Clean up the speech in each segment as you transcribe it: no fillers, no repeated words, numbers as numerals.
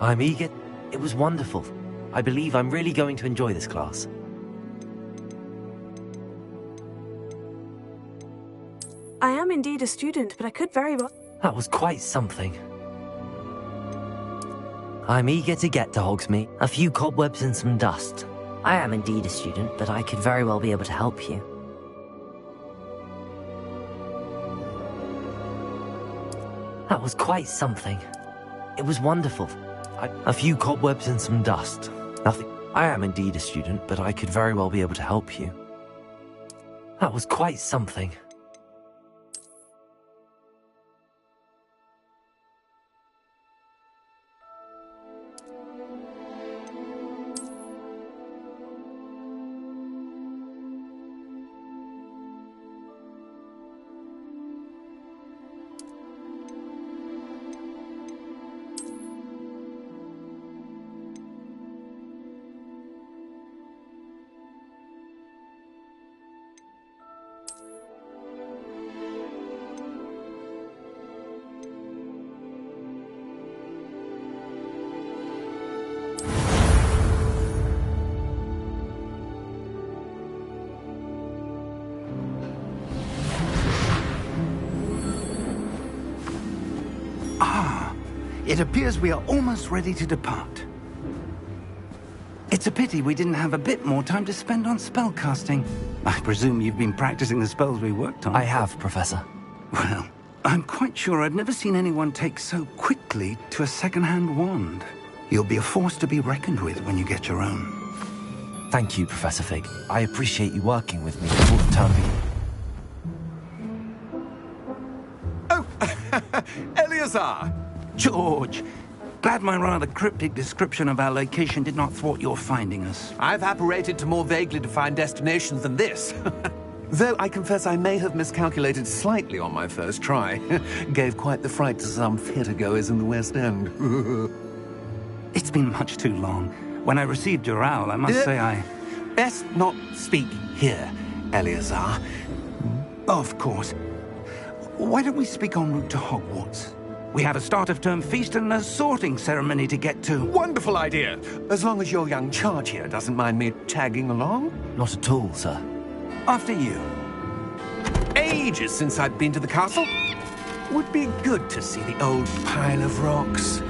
I'm eager. It was wonderful. I believe I'm really going to enjoy this class. I am indeed a student, but I could very well... That was quite something. I'm eager to get to Hogsmeade. A few cobwebs and some dust. I am indeed a student, but I could very well be able to help you. That was quite something. It was wonderful. A few cobwebs and some dust. Nothing. I am indeed a student, but I could very well be able to help you. That was quite something. It appears we are almost ready to depart. It's a pity we didn't have a bit more time to spend on spellcasting. I presume you've been practicing the spells we worked on. I have, Professor. Well, I'm quite sure I've never seen anyone take so quickly to a second-hand wand. You'll be a force to be reckoned with when you get your own. Thank you, Professor Fig. I appreciate you working with me before the term begins. Oh, Eleazar! George, glad my rather cryptic description of our location did not thwart your finding us. I've apparated to more vaguely defined destinations than this. Though I confess I may have miscalculated slightly on my first try. Gave quite the fright to some theatre-goers in the West End. It's been much too long. When I received your owl, I must say I... Best not speak here, Eleazar. Of course. Why don't we speak en route to Hogwarts? We have a start-of-term feast and a sorting ceremony to get to. Wonderful idea! As long as your young charge here doesn't mind me tagging along. Not at all, sir. After you. Ages since I've been to the castle. Would be good to see the old pile of rocks.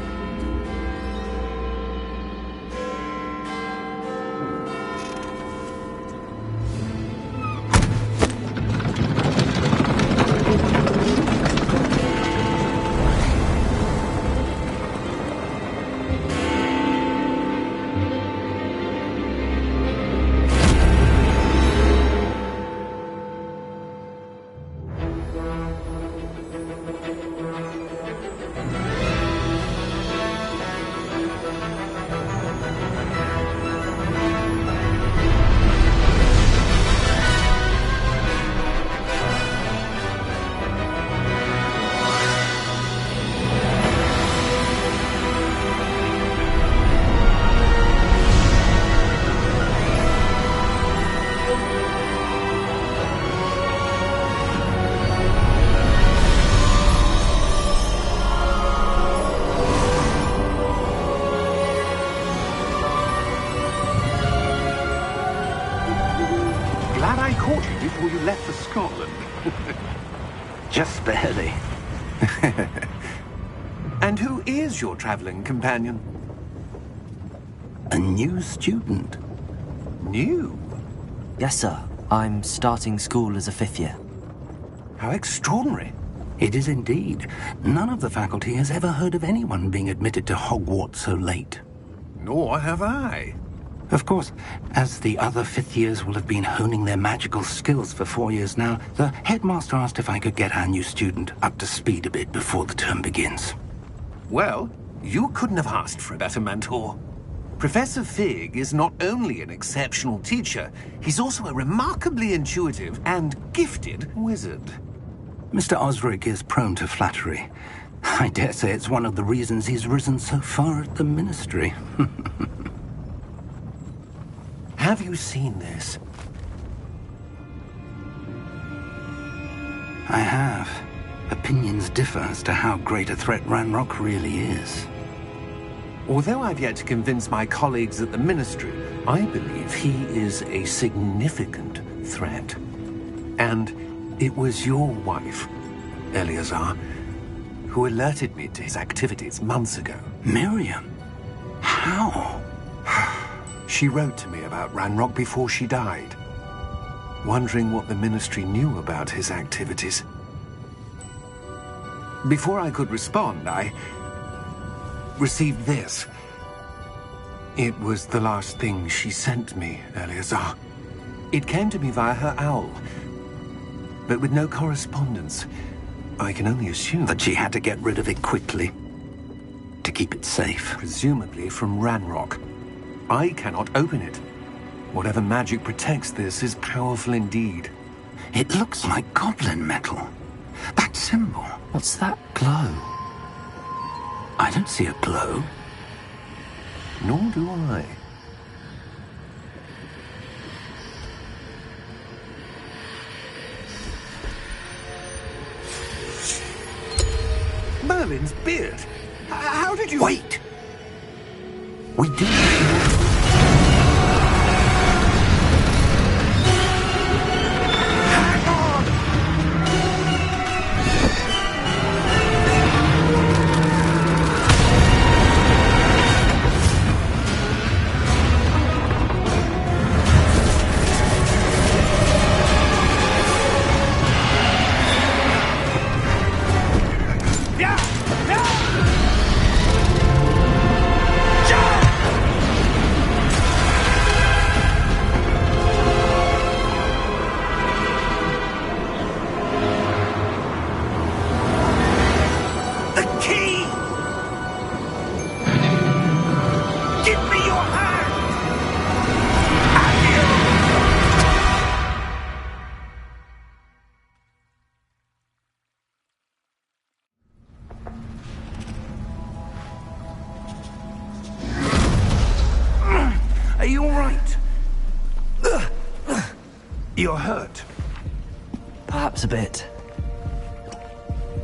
Before you left for Scotland. Just barely. And who is your traveling companion? A new student. New? Yes, sir. I'm starting school as a 5th year. How extraordinary. It is indeed. None of the faculty has ever heard of anyone being admitted to Hogwarts so late. Nor have I. Of course, as the other 5th years will have been honing their magical skills for 4 years now, the headmaster asked if I could get our new student up to speed a bit before the term begins. Well, you couldn't have asked for a better mentor. Professor Fig is not only an exceptional teacher, he's also a remarkably intuitive and gifted wizard. Mr. Osric is prone to flattery. I dare say it's one of the reasons he's risen so far at the ministry. Have you seen this? I have. Opinions differ as to how great a threat Ranrock really is. Although I've yet to convince my colleagues at the Ministry, I believe he is a significant threat. And it was your wife, Eleazar, who alerted me to his activities months ago. Miriam? How? She wrote to me about Ranrock before she died, wondering what the Ministry knew about his activities. Before I could respond, I received this. It was the last thing she sent me, Eleazar. It came to me via her owl, but with no correspondence. I can only assume That she had to get rid of it quickly to keep it safe. presumably from Ranrock. I cannot open it. Whatever magic protects this is powerful indeed. It looks like goblin metal. That symbol. What's that glow? I don't see a glow. Nor do I. Merlin's beard? How did you... Wait! We do. Are you all right? You're hurt. Perhaps a bit.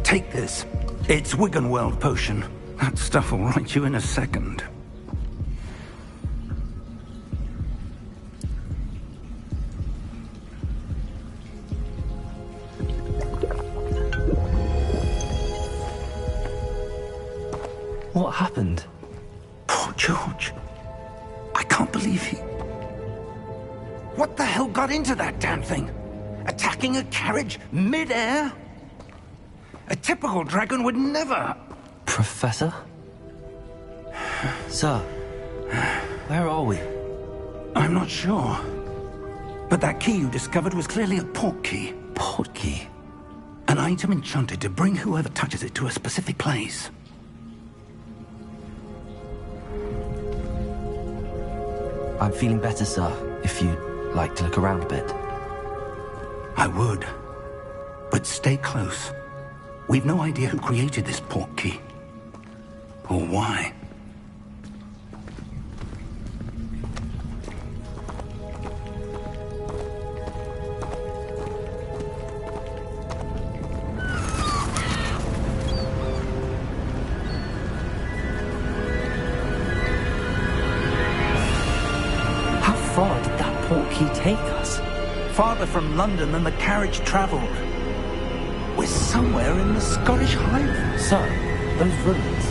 Take this. It's Wiggenweld potion. That stuff will right you in a second. What happened? Poor George. I can't believe he... What the hell got into that damn thing? Attacking a carriage mid-air? A typical dragon would never... Professor? Sir, where are we? I'm not sure. But that key you discovered was clearly a port key. Port key? An item enchanted to bring whoever touches it to a specific place. I'm feeling better, sir, if you'd like to look around a bit. I would. But stay close. We've no idea who created this port key. Or why. How far did that port key take us? Farther from London than the carriage travelled. We're somewhere in the Scottish Highlands. Sir, those ruins.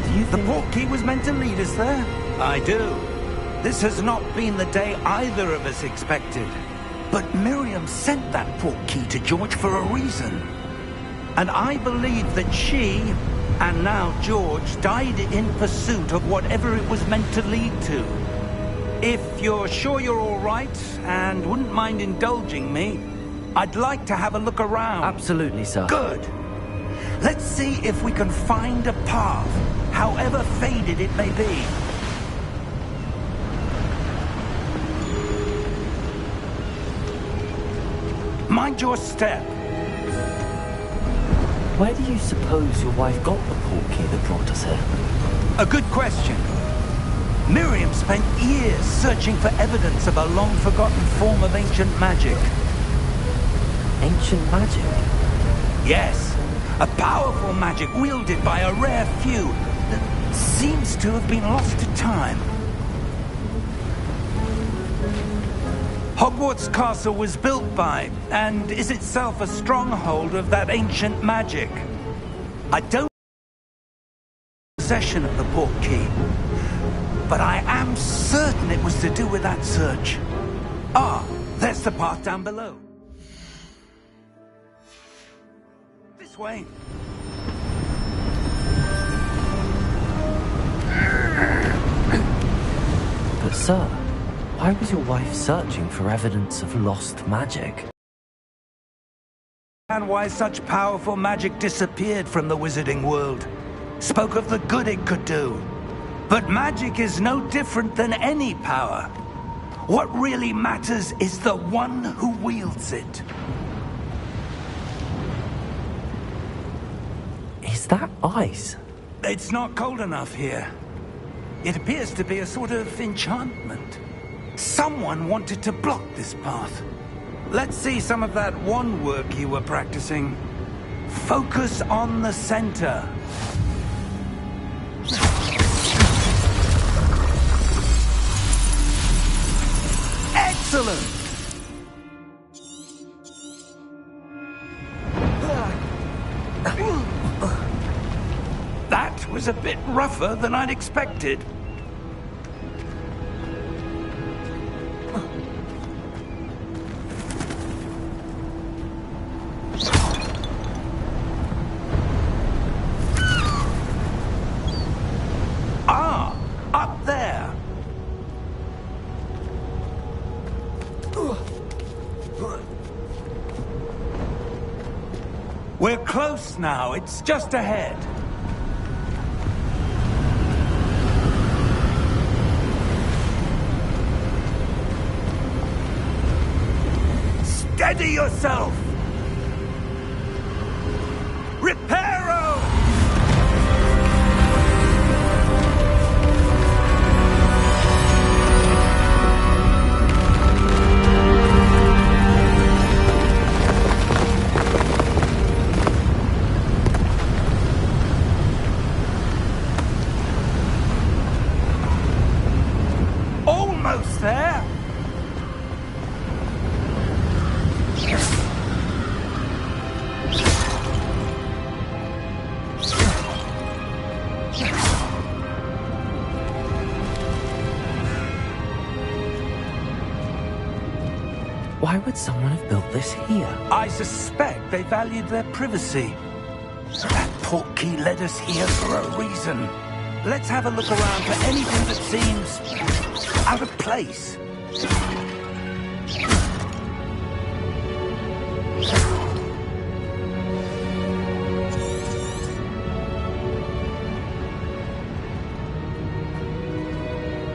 Do you The think... port key was meant to lead us there? I do. This has not been the day either of us expected. But Miriam sent that port key to George for a reason. And I believe that she, and now George, died in pursuit of whatever it was meant to lead to. If you're sure you're all right, and wouldn't mind indulging me, I'd like to have a look around. Absolutely, sir. Good. Let's see if we can find a path, however faded it may be. Mind your step. Where do you suppose your wife got the port key that brought us here? A good question. Miriam spent years searching for evidence of a long-forgotten form of ancient magic. Ancient magic? Yes, a powerful magic wielded by a rare few. seems to have been lost to time. Hogwarts Castle was built by, and is itself a stronghold of that ancient magic. I don't possession of the portkey, but I am certain it was to do with that search. Ah, there's the path down below. This way. But sir, why was your wife searching for evidence of lost magic? And why such powerful magic disappeared from the wizarding world. Spoke of the good it could do. But magic is no different than any power. What really matters is the one who wields it. Is that ice? It's not cold enough here. It appears to be a sort of enchantment. Someone wanted to block this path. Let's see some of that wand work you were practicing. Focus on the center. Excellent! That was a bit rougher than I'd expected. Ah, up there. We're close now. It's just ahead. Steady yourself! Reparo! Almost there! Why would someone have built this here? I suspect they valued their privacy. That portkey led us here for a reason. Let's have a look around for anything that seems out of place.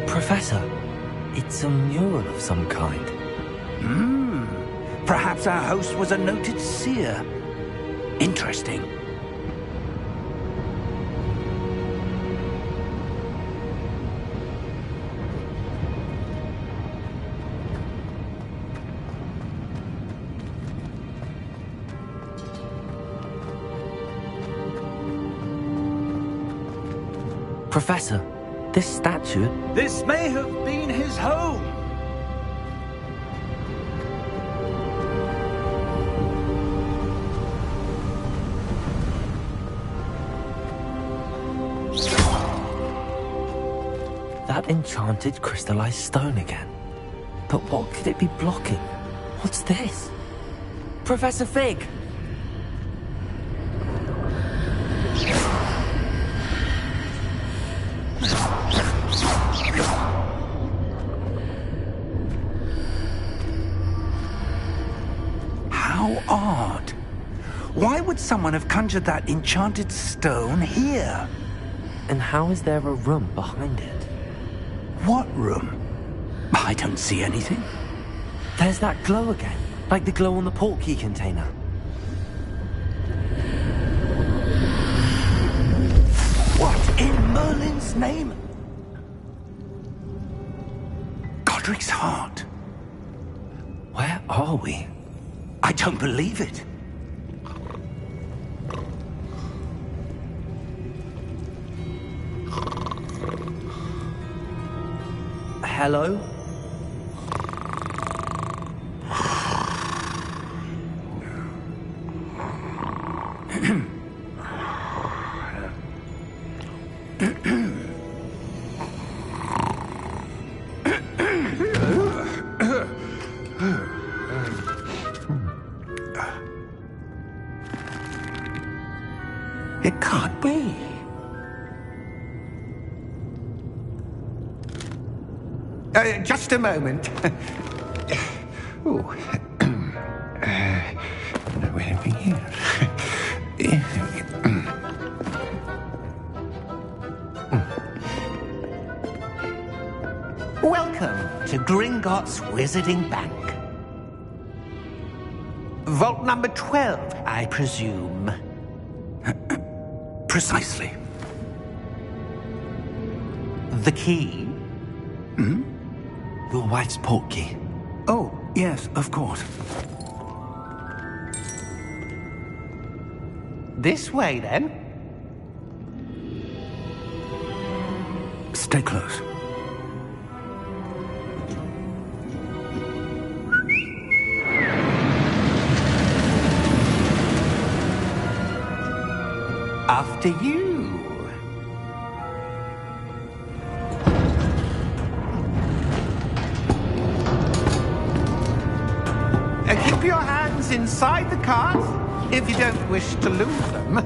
Professor, it's a mural of some kind. Perhaps our host was a noted seer. Interesting. Professor, this statue... This may have been his home. That enchanted crystallized stone again. But what could it be blocking? What's this? Professor Fig! How odd. Why would someone have conjured that enchanted stone here? And how is there a room behind it? What room? I don't see anything. There's that glow again, like the glow on the portkey container. What in Merlin's name? Godric's heart. Where are we? I don't believe it. hello? It can't be. Just a moment. Oh. Anything here? Welcome to Gringotts Wizarding Bank. Vault number 12, I presume. Precisely. The key? Hmm? Your wife's portkey. Oh, yes, of course. This way, then. Stay close. After you. Keep your hands inside the cart if you don't wish to lose them.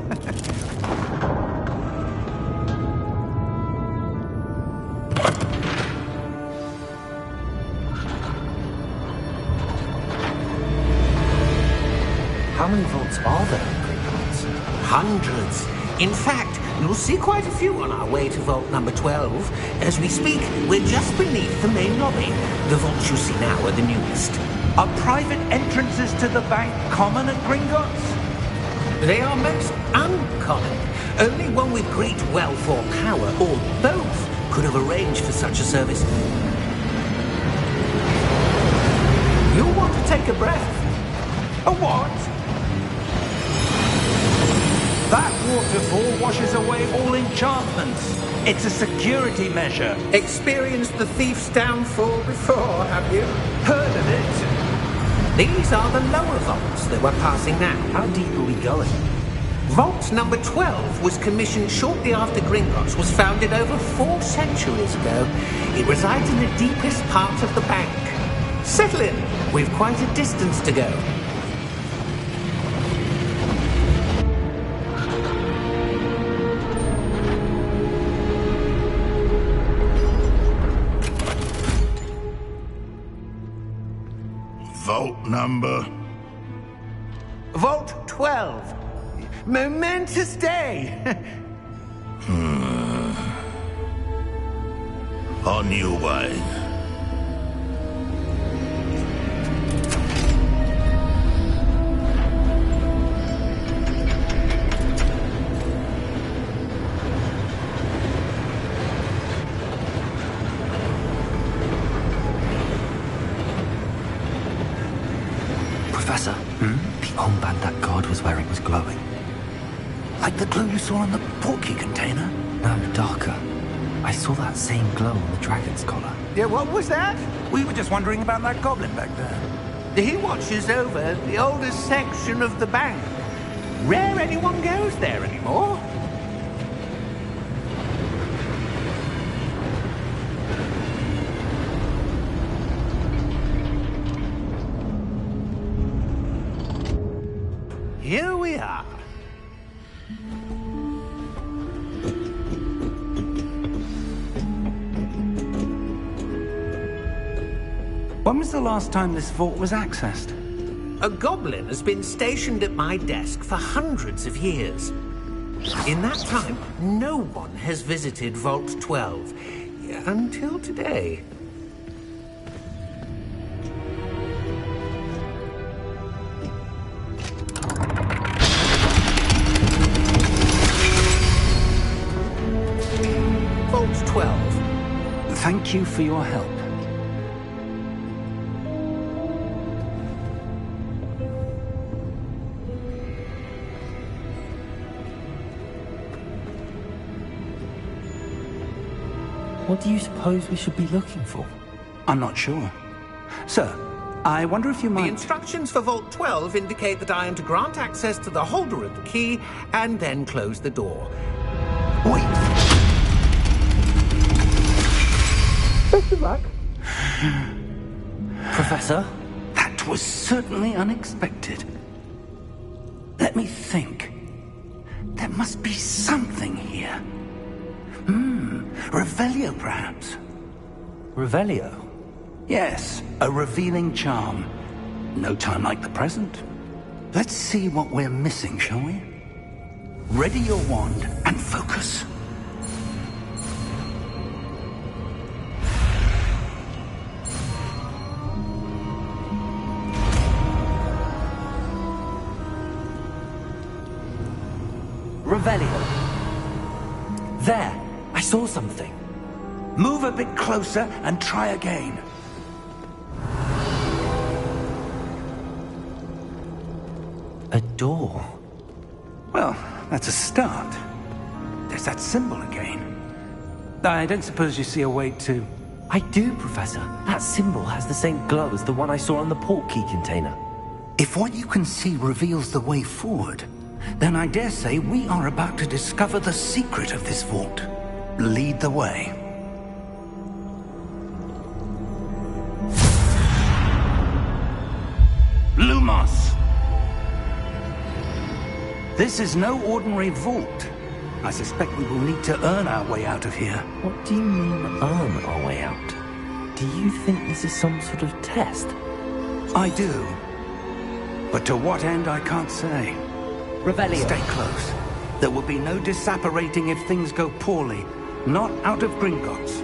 How many vaults are there in Gringotts? Hundreds. In fact, you'll see quite a few on our way to vault number 12. As we speak, we're just beneath the main lobby. The vaults you see now are the newest. Are private entrances to the bank common at Gringotts? They are most uncommon. Only one with great wealth or power, or both, could have arranged for such a service. You'll want to take a breath. A what? That waterfall washes away all enchantments. It's a security measure. Experienced the thief's downfall before, have you? Heard of it? These are the lower vaults that we're passing now. How deep are we going? Vault number 12 was commissioned shortly after Gringotts was founded over 4 centuries ago. It resides in the deepest part of the bank. Settle in. We've quite a distance to go. Vault number? Vault 12. Momentous day. On your way. Professor, the armband that guard was wearing was glowing. Like the glue you saw on the portkey container? No, darker. I saw that same glow on the dragon's collar. Yeah, what was that? We were just wondering about that goblin back there. He watches over the oldest section of the bank. Rare anyone goes there anymore. Here we are. When was the last time this vault was accessed? A goblin has been stationed at my desk for hundreds of years. In that time, no one has visited Vault 12. Until today. Vault 12. Thank you for your help. What do you suppose we should be looking for? I'm not sure. Sir, I wonder if you The might... instructions for Vault 12 indicate that I am to grant access to the holder of the key and then close the door. Wait! Best of luck. Professor? That was certainly unexpected. Let me think. There must be something here. Revelio, perhaps? Revelio? Yes, a revealing charm. No time like the present. Let's see what we're missing, shall we? Ready your wand and focus. Revelio. There! I saw something. Move a bit closer and try again. A door. Well, that's a start. There's that symbol again. I don't suppose you see a way to... I do, Professor. That symbol has the same glow as the one I saw on the portkey container. If what you can see reveals the way forward, then I dare say we are about to discover the secret of this vault. Lead the way. Lumos! This is no ordinary vault. I suspect we will need to earn our way out of here. What do you mean, earn our way out? Do you think this is some sort of test? I do. But to what end, I can't say. Revelio. Stay close. There will be no disapparating if things go poorly. Not out of Gringotts.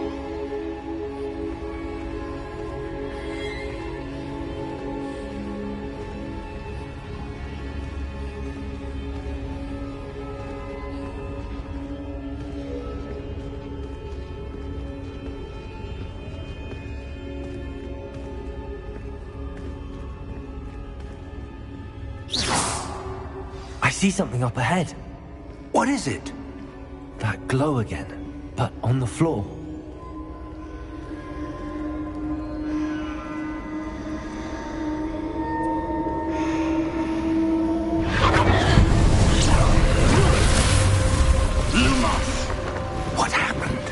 I see something up ahead. What is it? That glow again, but on the floor. Lumos! What happened?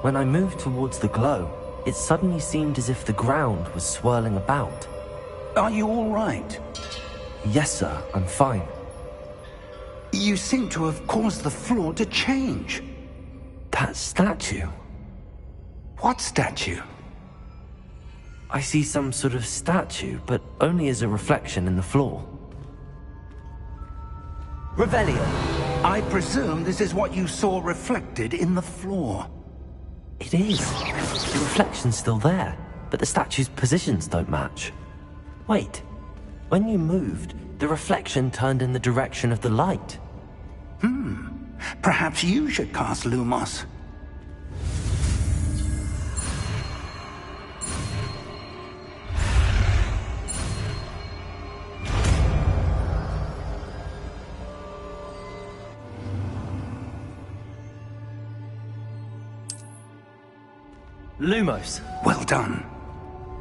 When I moved towards the glow, it suddenly seemed as if the ground was swirling about. Are you all right? Yes, sir, I'm fine. You seem to have caused the floor to change. That statue. What statue? I see some sort of statue, but only as a reflection in the floor. Revelio. I presume this is what you saw reflected in the floor. It is. The reflection's still there, but the statue's positions don't match. Wait. When you moved, the reflection turned in the direction of the light. Perhaps you should cast Lumos. Lumos. Well done.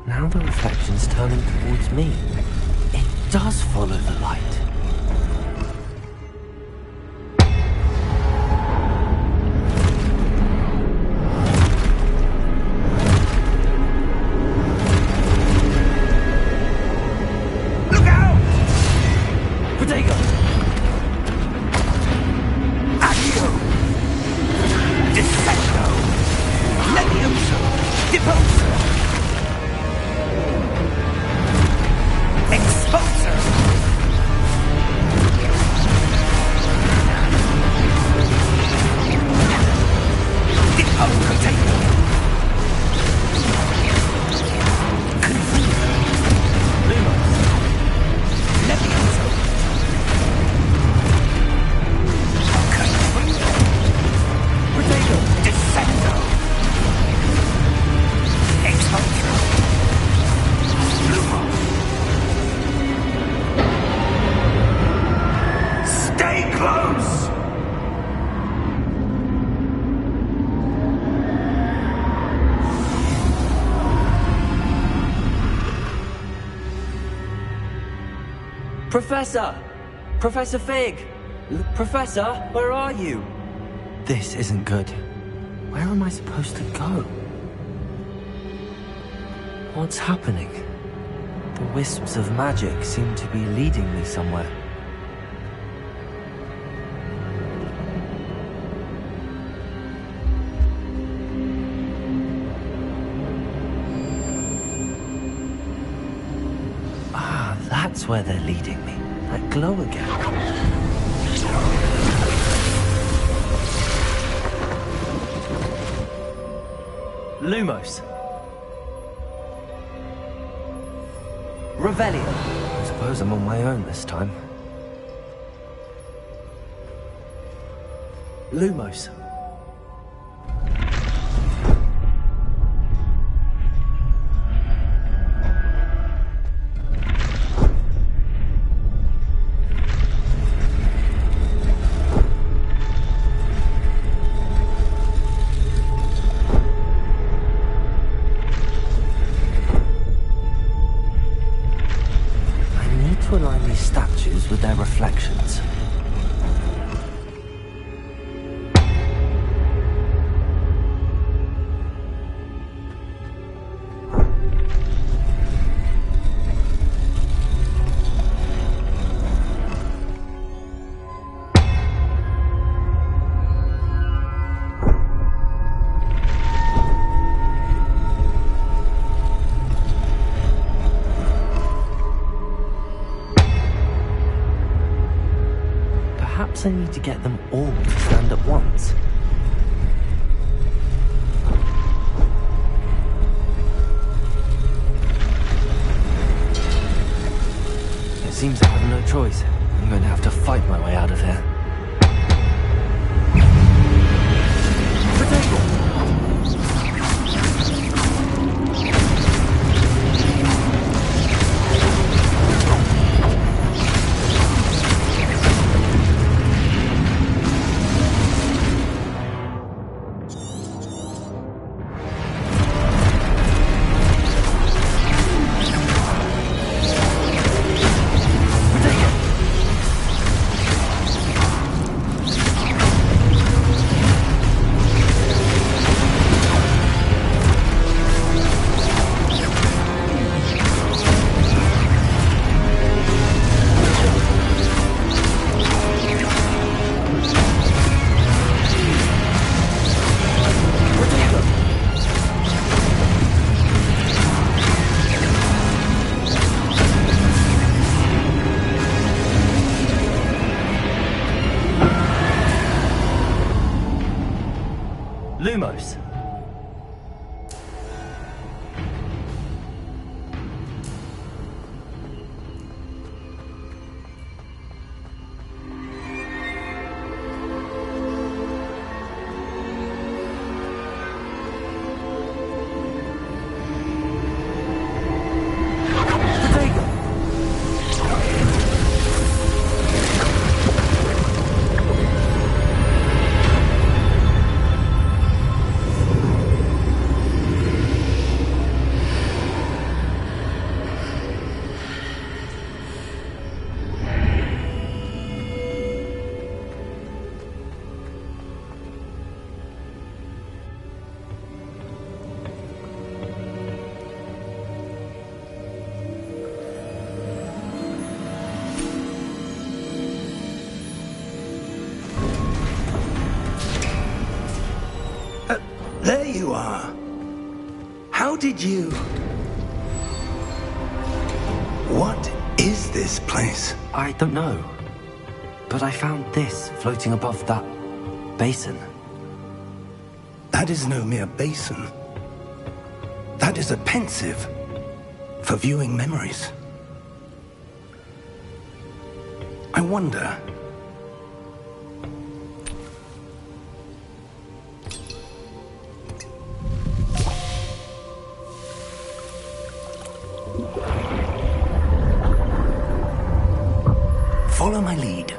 Now the reflection's turning towards me. It does follow the light. Look out! Protego! Accio! Defecto! Levioso! Deposer! Exposer! Professor! Professor Fig! Professor, where are you? This isn't good. Where am I supposed to go? What's happening? The wisps of magic seem to be leading me somewhere. Ah, that's where they're leading me. That glow again. Lumos. Revelio. I suppose I'm on my own this time. Lumos. Align these statues with their reflections. Perhaps I need to get them all to stand at once. It seems I have no choice. I'm going to have to fight my way out of here. Lumos. There you are. How did you... What is this place? I don't know. But I found this floating above that basin. That is no mere basin. That is a pensive for viewing memories. I wonder... Follow my lead.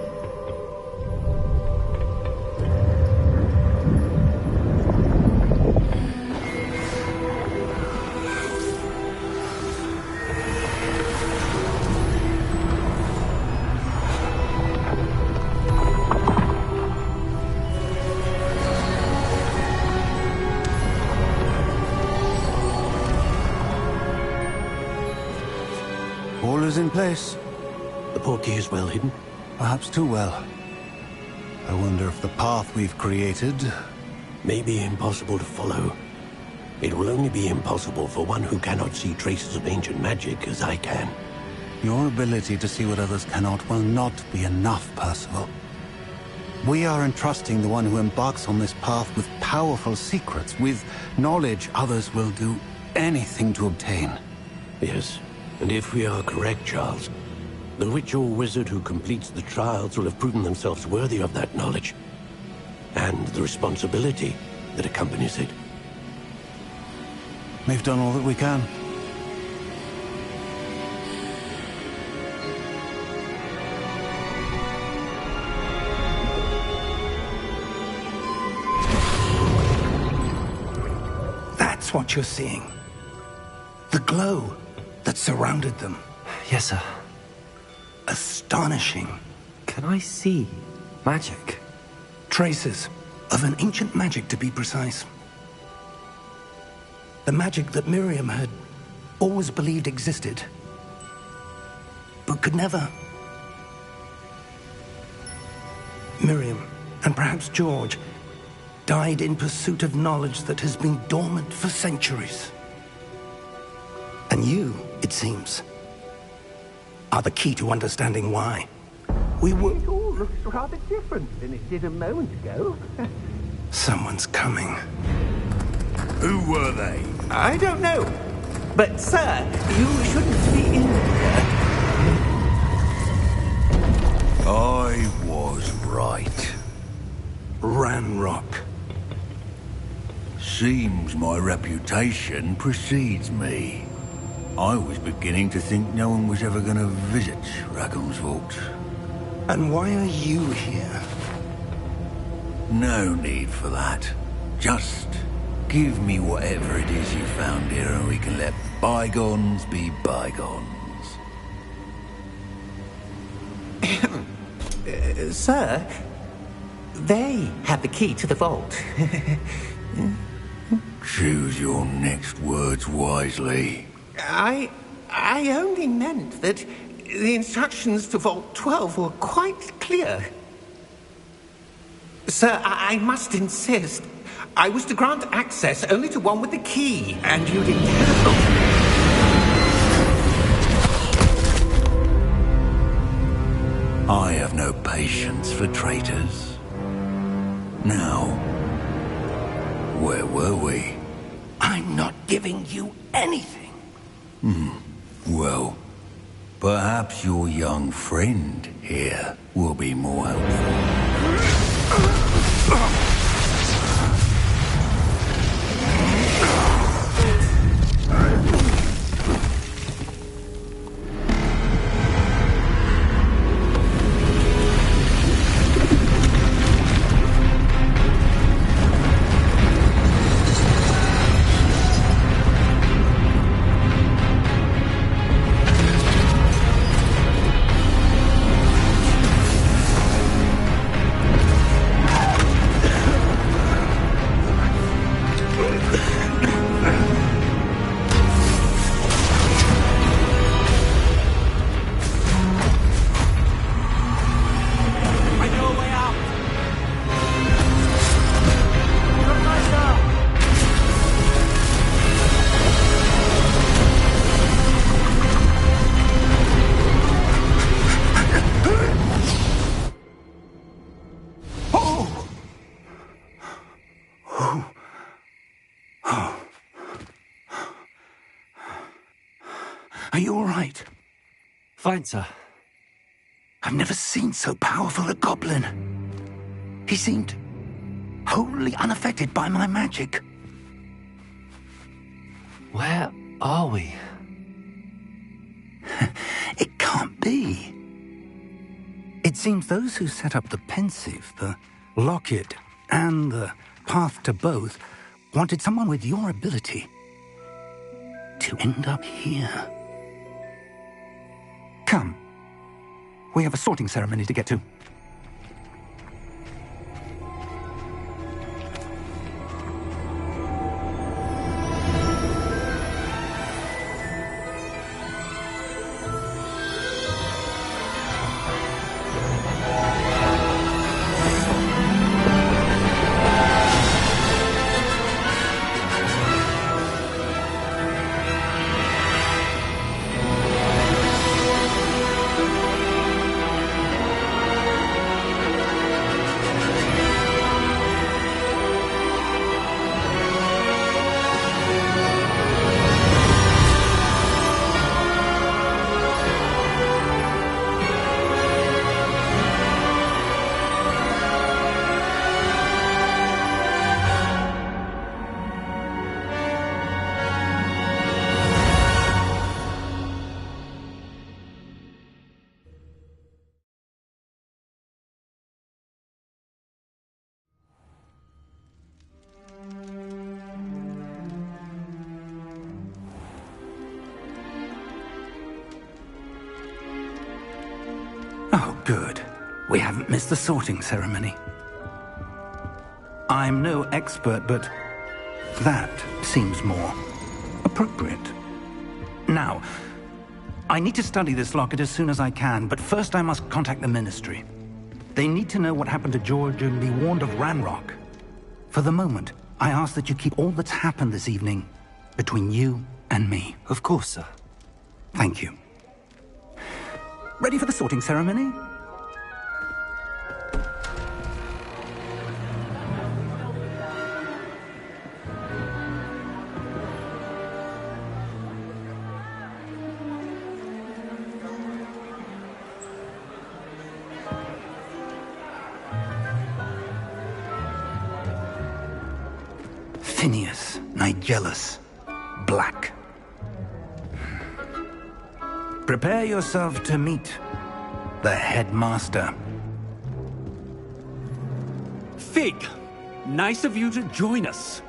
All is in place. The portkey is well hidden? Perhaps too well. I wonder if the path we've created... may be impossible to follow. It will only be impossible for one who cannot see traces of ancient magic as I can. Your ability to see what others cannot will not be enough, Percival. We are entrusting the one who embarks on this path with powerful secrets, with knowledge others will do anything to obtain. Yes, and if we are correct, Charles, the witch or wizard who completes the trials will have proven themselves worthy of that knowledge, and the responsibility that accompanies it. We've done all that we can. That's what you're seeing. The glow that surrounded them. Yes, sir. Astonishing. Can I see magic? Traces of an ancient magic, to be precise. The magic that Miriam had always believed existed, but could never. Miriam, and perhaps George, died in pursuit of knowledge that has been dormant for centuries. And you, it seems, are the key to understanding why. It all looks rather different than it did a moment ago. Someone's coming. Who were they? I don't know. But, sir, you shouldn't be in here. I was right. Ranrock. Seems my reputation precedes me. I was beginning to think no one was ever going to visit Rackham's Vault. And why are you here? No need for that. Just give me whatever it is you found here and we can let bygones be bygones. Sir, they have the key to the vault. Choose your next words wisely. I only meant that the instructions to Vault 12 were quite clear. Sir, I must insist. I was to grant access only to one with the key, and you didn't have. I have no patience for traitors. Now, where were we? I'm not giving you anything. Well, perhaps your young friend here will be more helpful. Are you all right? Fine, sir. I've never seen so powerful a goblin. He seemed wholly unaffected by my magic. Where are we? It can't be. It seems those who set up the pensive, the locket, and the path to both wanted someone with your ability to end up here. Come. We have a sorting ceremony to get to. Oh, good. We haven't missed the sorting ceremony. I'm no expert, but that seems more appropriate. Now, I need to study this locket as soon as I can, but first I must contact the Ministry. They need to know what happened to George and be warned of Ranrock. For the moment, I ask that you keep all that's happened this evening between you and me. Of course, sir. Thank you. Ready for the sorting ceremony? Phineas, Nigellus, Black. Prepare yourself to meet the headmaster. Fig, nice of you to join us.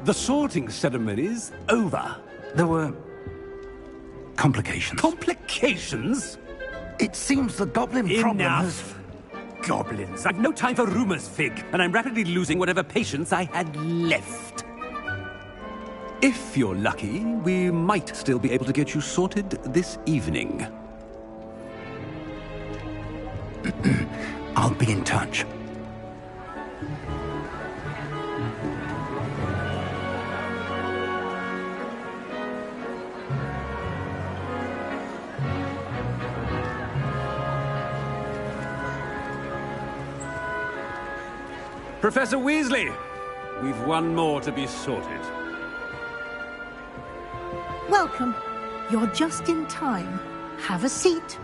The sorting ceremony's over. There were complications. Complications? It seems the goblin problem has... Enough! Goblins. I've no time for rumors, Fig, and I'm rapidly losing whatever patience I had left. If you're lucky, we might still be able to get you sorted this evening. I'll be in touch. Professor Weasley, we've one more to be sorted. Welcome. You're just in time. Have a seat.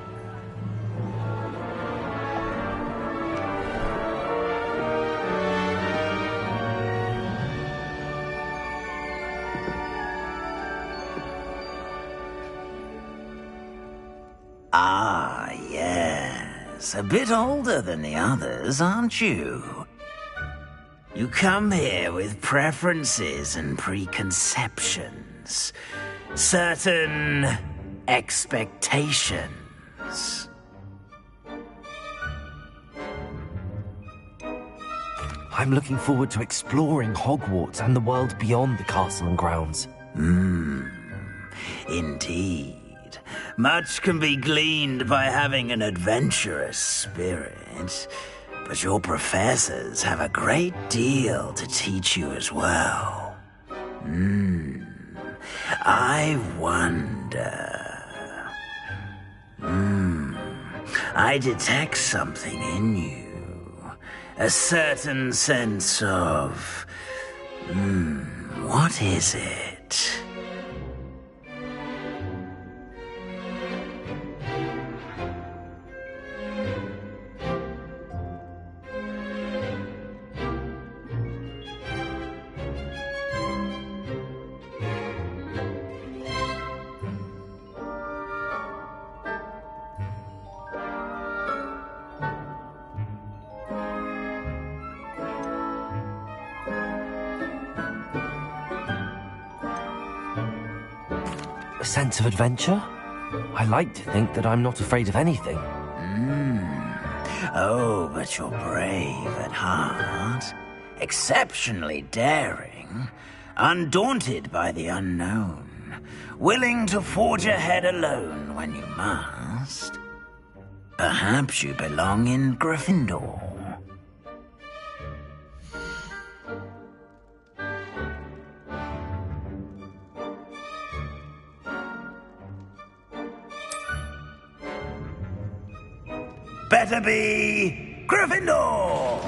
Ah, yes. A bit older than the others, aren't you? You come here with preferences and preconceptions. Certain expectations. I'm looking forward to exploring Hogwarts and the world beyond the castle and grounds. Indeed. Much can be gleaned by having an adventurous spirit, but your professors have a great deal to teach you as well. I wonder... I detect something in you. A certain sense of... what is it? A sense of adventure? I like to think that I'm not afraid of anything. Oh, but you're brave at heart. Exceptionally daring. Undaunted by the unknown. Willing to forge ahead alone when you must. Perhaps you belong in Gryffindor. Better be Gryffindor!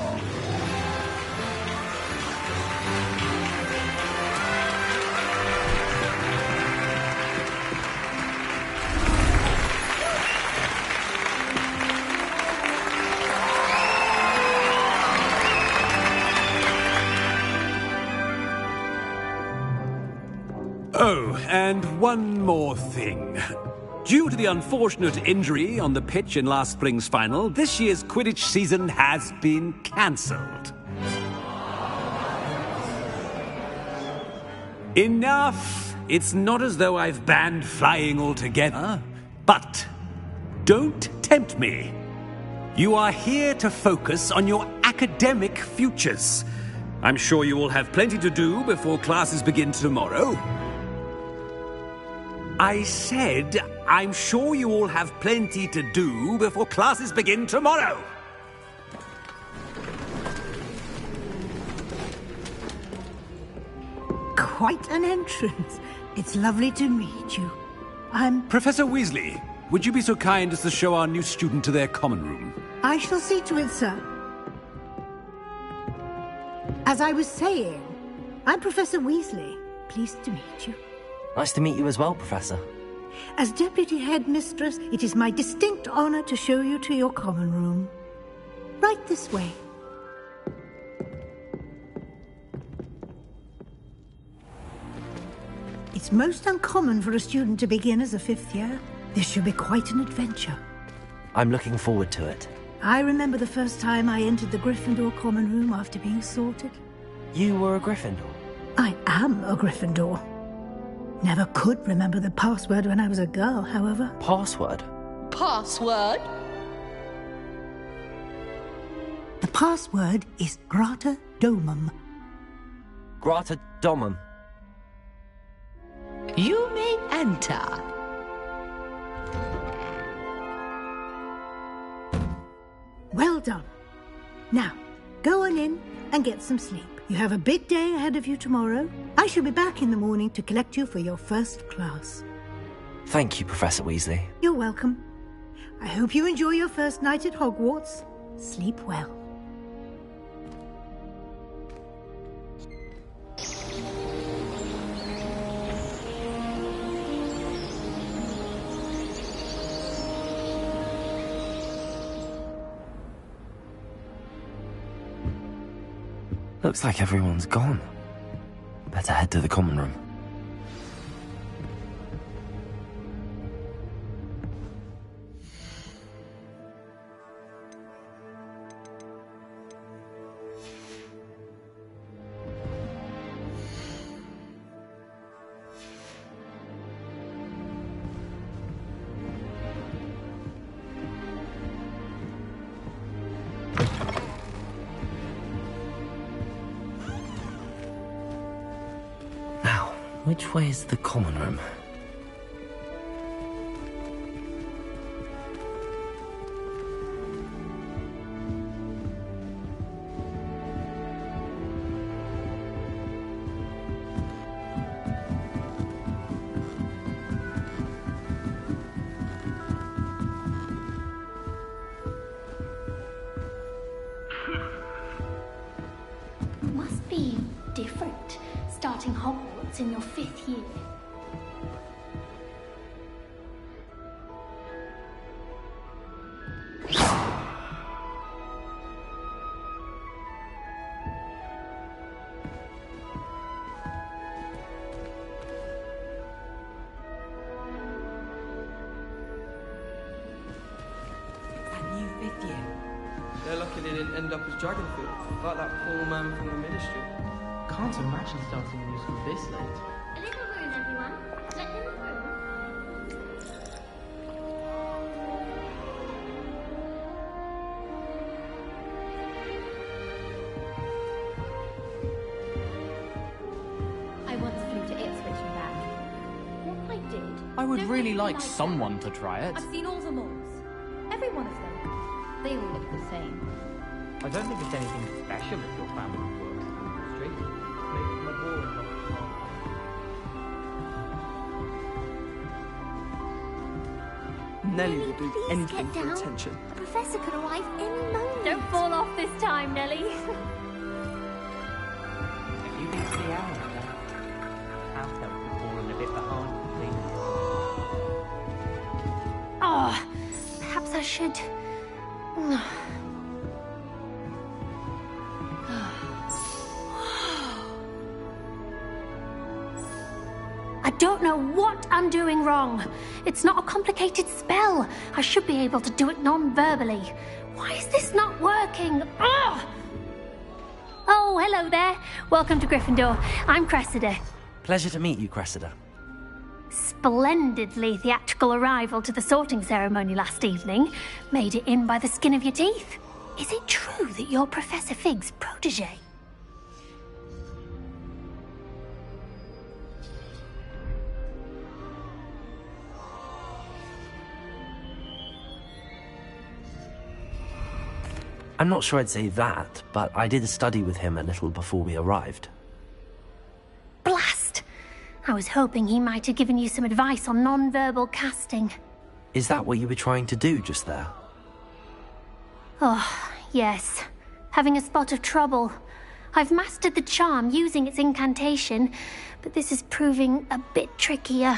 Oh, and one more thing. Due to the unfortunate injury on the pitch in last spring's final, this year's Quidditch season has been cancelled. Enough! It's not as though I've banned flying altogether, but don't tempt me. You are here to focus on your academic futures. I'm sure you will have plenty to do before classes begin tomorrow. I said, I'm sure you all have plenty to do before classes begin tomorrow. Quite an entrance. It's lovely to meet you. I'm... Professor Weasley, would you be so kind as to show our new student to their common room? I shall see to it, sir. As I was saying, I'm Professor Weasley. Pleased to meet you. Nice to meet you as well, Professor. As Deputy Headmistress, it is my distinct honor to show you to your common room. Right this way. It's most uncommon for a student to begin as a 5th year. This should be quite an adventure. I'm looking forward to it. I remember the first time I entered the Gryffindor common room after being sorted. You were a Gryffindor? I am a Gryffindor. Never could remember the password when I was a girl, however. Password? Password? The password is Grata Domum. Grata Domum. You may enter. Well done. Now, go on in and get some sleep. You have a big day ahead of you tomorrow. I shall be back in the morning to collect you for your first class. Thank you, Professor Weasley. You're welcome. I hope you enjoy your first night at Hogwarts. Sleep well. Looks like everyone's gone. Better head to the common room. Which way is the common room? Must be different, starting Hogwarts in your 5th year. They're lucky they didn't end up as Dragonfield, like that poor man from the Ministry. Can't imagine starting a new school this late. A little room, everyone. Let them through. I once flew to Ipswich and back. What I did... I would Don't really make me like someone to try it. I've seen all the malls. Every one of them. They all look the same. I don't think it's anything special if your family works on the street. Maybe my boring lot. Nellie will do Please anything get for down. attention. A professor could arrive any moment. Don't fall off this time, Nellie. If you leave the hour, I'll help you falling a bit behind, please. Oh, perhaps I should... I don't know what I'm doing wrong. It's not a complicated spell. I should be able to do it non-verbally. Why is this not working? Ugh! Oh, hello there. Welcome to Gryffindor. I'm Cressida. Pleasure to meet you, Cressida. splendidly theatrical arrival to the sorting ceremony last evening. Made it in by the skin of your teeth. Is it true that you're Professor Fig's protege? I'm not sure I'd say that, but I did study with him a little before we arrived. Blast! I was hoping he might have given you some advice on non-verbal casting. Is that what you were trying to do just there? Oh, yes. Having a spot of trouble. I've mastered the charm using its incantation, but this is proving a bit trickier.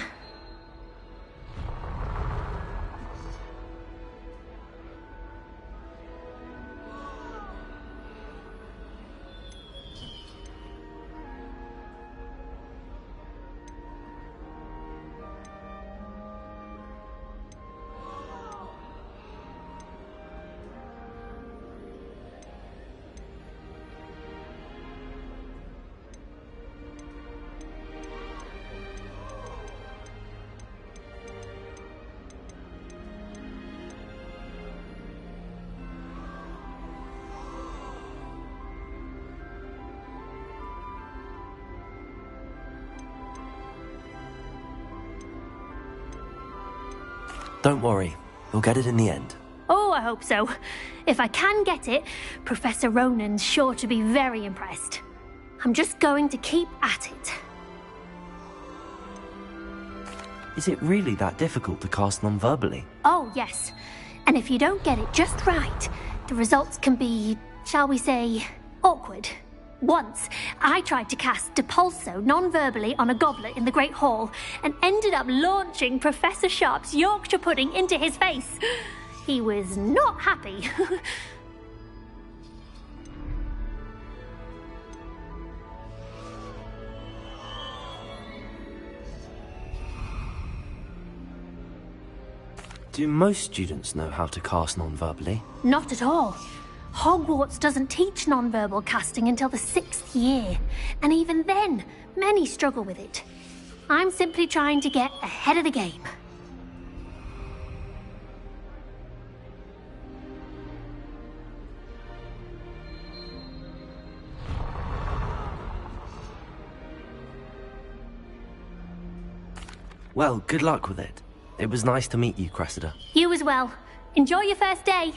Don't worry, you'll get it in the end. Oh, I hope so. If I can get it, Professor Ronan's sure to be very impressed. I'm just going to keep at it. Is it really that difficult to cast non-verbally? Oh, yes. And if you don't get it just right, the results can be, shall we say, awkward. Once, I tried to cast Depulso non-verbally on a goblet in the Great Hall and ended up launching Professor Sharp's Yorkshire pudding into his face. He was not happy. Do most students know how to cast non-verbally? Not at all. Hogwarts doesn't teach non-verbal casting until the 6th year, and even then, many struggle with it. I'm simply trying to get ahead of the game. Well, good luck with it. It was nice to meet you, Cressida. You as well. Enjoy your first day.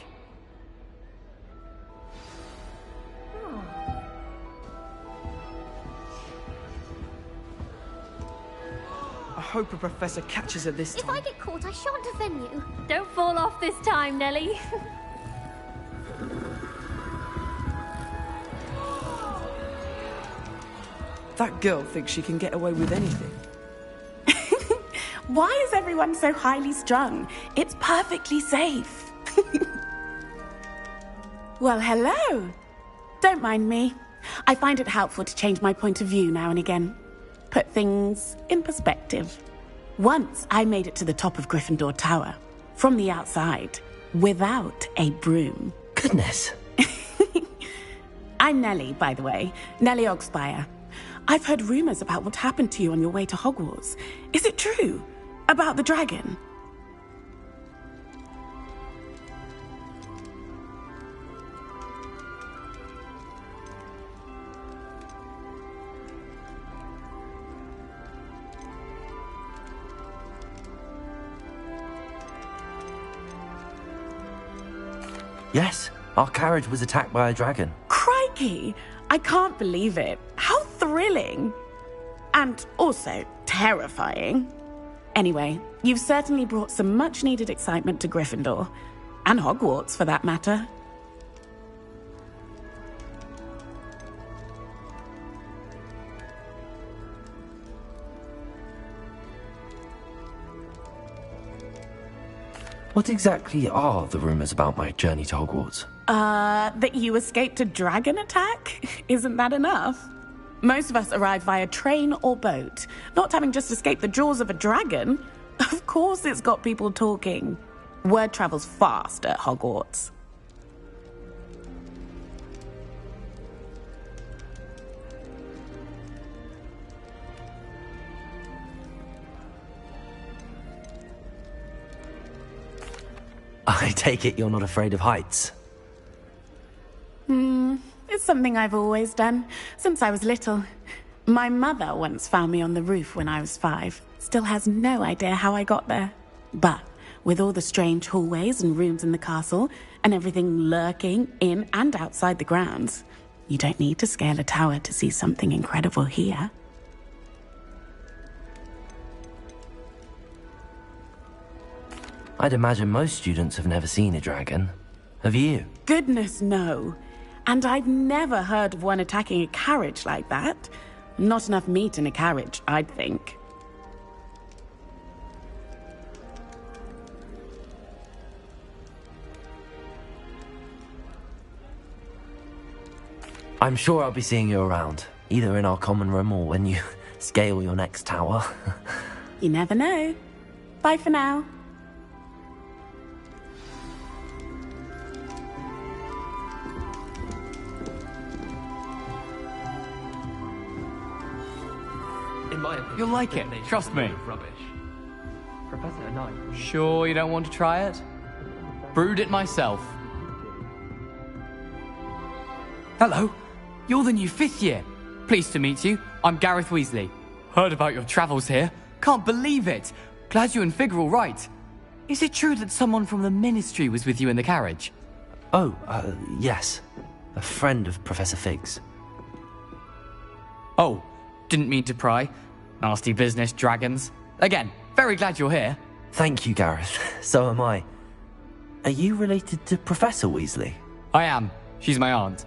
I hope a professor catches her this time. If I get caught, I shan't offend you. Don't fall off this time, Nellie. That girl thinks she can get away with anything. Why is everyone so highly strung? It's perfectly safe. Well, hello. Don't mind me. I find it helpful to change my point of view now and again. Put things in perspective. Once I made it to the top of Gryffindor Tower, from the outside, without a broom. Goodness. I'm Nellie, by the way. Nellie Ogspire. I've heard rumors about what happened to you on your way to Hogwarts. Is it true? About the dragon? Yes, our carriage was attacked by a dragon. Crikey! I can't believe it. How thrilling! And also terrifying. Anyway, you've certainly brought some much-needed excitement to Gryffindor. And Hogwarts, for that matter. What exactly are the rumors about my journey to Hogwarts? That you escaped a dragon attack? Isn't that enough? Most of us arrive via train or boat, not having just escaped the jaws of a dragon. Of course it's got people talking. Word travels fast at Hogwarts. I take it you're not afraid of heights. It's something I've always done, since I was little. My mother once found me on the roof when I was 5. Still has no idea how I got there. But with all the strange hallways and rooms in the castle, and everything lurking in and outside the grounds, you don't need to scale a tower to see something incredible here. I'd imagine most students have never seen a dragon. Have you? Goodness, no. And I've never heard of one attacking a carriage like that. Not enough meat in a carriage, I'd think. I'm sure I'll be seeing you around, either in our common room or when you scale your next tower. You never know. Bye for now. In my opinion, You'll like it, trust me. Rubbish. Professor Knight. Sure you don't want to try it? Brewed it myself. Hello, you're the new 5th year. Pleased to meet you. I'm Gareth Weasley. Heard about your travels here. Can't believe it. Glad you and Fig are all right. Is it true that someone from the Ministry was with you in the carriage? Oh, yes. A friend of Professor Fig's. Oh, didn't mean to pry. Nasty business, dragons. Again, very glad you're here. Thank you, Gareth. So am I. Are you related to Professor Weasley? I am. She's my aunt.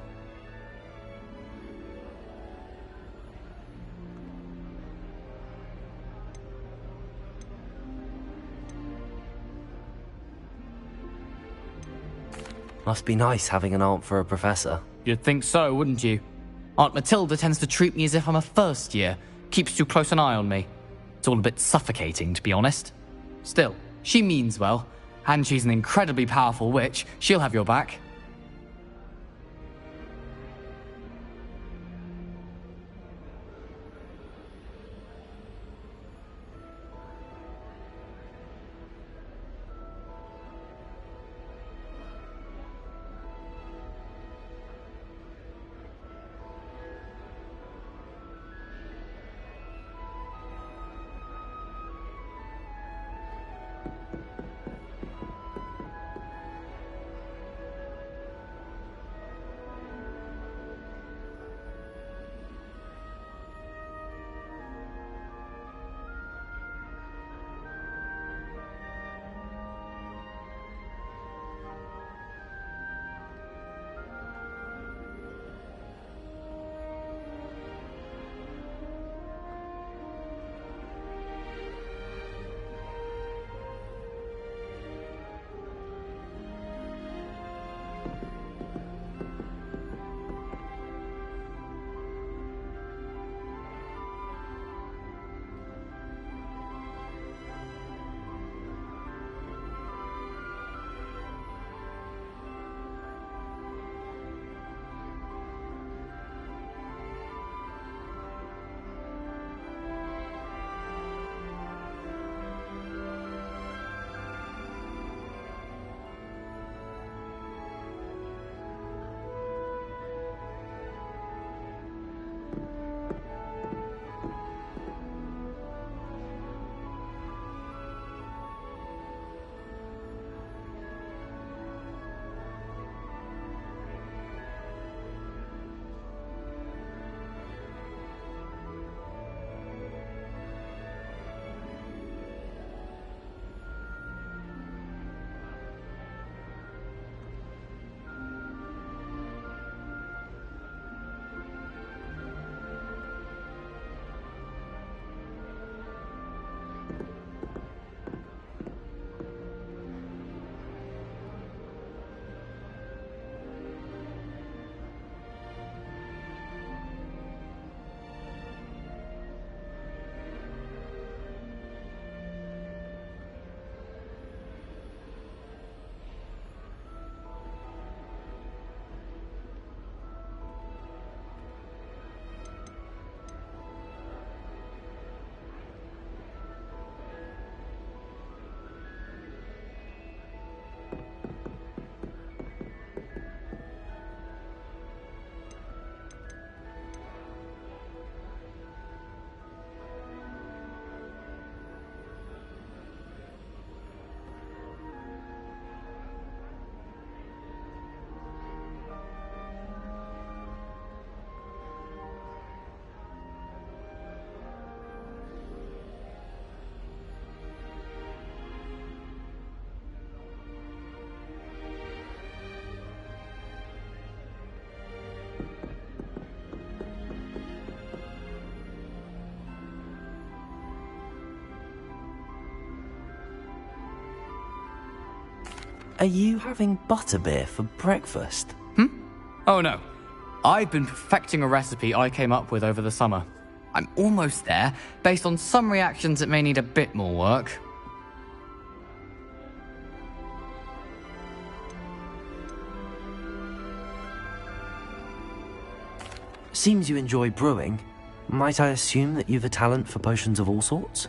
Must be nice having an aunt for a professor. You'd think so, wouldn't you? Aunt Matilda tends to treat me as if I'm a first year. Keeps too close an eye on me. It's all a bit suffocating, to be honest. Still, she means well. And she's an incredibly powerful witch. She'll have your back. Are you having butterbeer for breakfast? Oh no. I've been perfecting a recipe I came up with over the summer. I'm almost there. Based on some reactions, it may need a bit more work. Seems you enjoy brewing. Might I assume that you've a talent for potions of all sorts?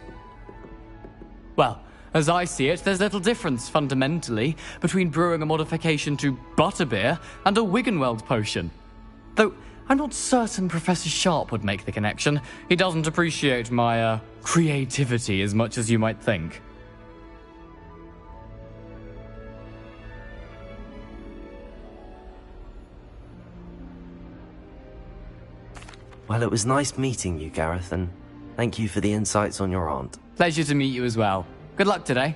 Well, as I see it, there's little difference, fundamentally, between brewing a modification to butterbeer and a Wiggenweld potion. Though, I'm not certain Professor Sharp would make the connection. He doesn't appreciate my, creativity as much as you might think. Well, it was nice meeting you, Gareth, and thank you for the insights on your aunt. Pleasure to meet you as well. Good luck today.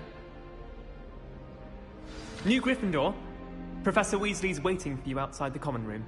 New Gryffindor. Professor Weasley's waiting for you outside the common room.